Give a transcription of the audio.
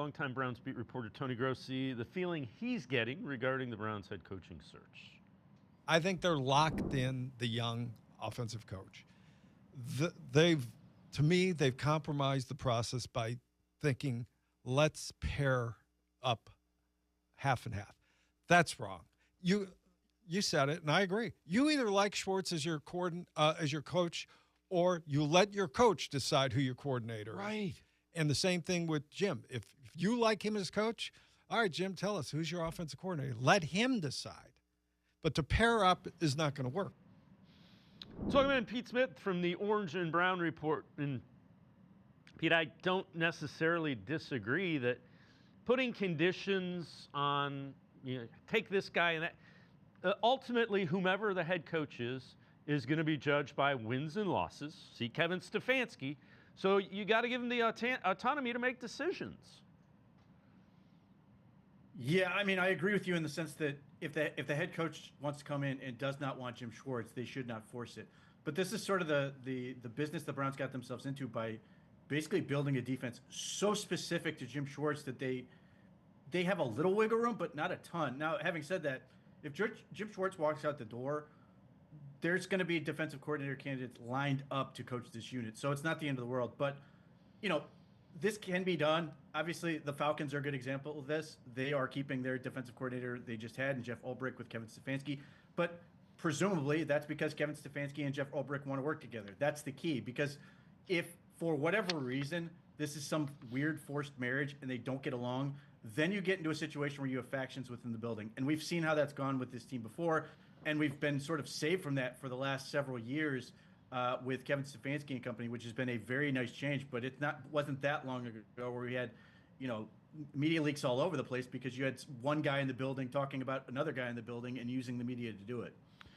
longtime Browns beat reporter Tony Grossi the feeling he's getting regarding the Browns head coaching search? I think they're locked in the young offensive coach. To me, they've compromised the process by thinking, let's pair up half and half. That's wrong. You said it, and I agree. You either like Schwartz as your coach, or you let your coach decide who your coordinator is. Right. And the same thing with Jim. If you like him as coach, all right, Jim, tell us, who's your offensive coordinator? Let him decide. But to pair up is not going to work. Talking about Pete Smith from the Orange and Brown Report. And Pete, I don't necessarily disagree that putting conditions on, take this guy and that, ultimately whomever the head coach is going to be judged by wins and losses. See Kevin Stefanski. So you got to give him the autonomy to make decisions. Yeah, I mean, I agree with you in the sense that if the head coach wants to come in and does not want Jim Schwartz, they should not force it. But this is sort of the business the Browns got themselves into by basically building a defense so specific to Jim Schwartz that they have a little wiggle room, but not a ton. Now, having said that, if Jim Schwartz walks out the door, there's going to be defensive coordinator candidates lined up to coach this unit. So it's not the end of the world. But, this can be done. Obviously, the Falcons are a good example of this. They are keeping their defensive coordinator they just had, and Jeff Ulbrich with Kevin Stefanski. But presumably, that's because Kevin Stefanski and Jeff Ulbrich want to work together. That's the key. Because if, for whatever reason, this is some weird forced marriage and they don't get along, then you get into a situation where you have factions within the building. And we've seen how that's gone with this team before. And we've been sort of saved from that for the last several years with Kevin Stefanski and company, which has been a very nice change. But wasn't that long ago where we had, media leaks all over the place because you had one guy in the building talking about another guy in the building and using the media to do it.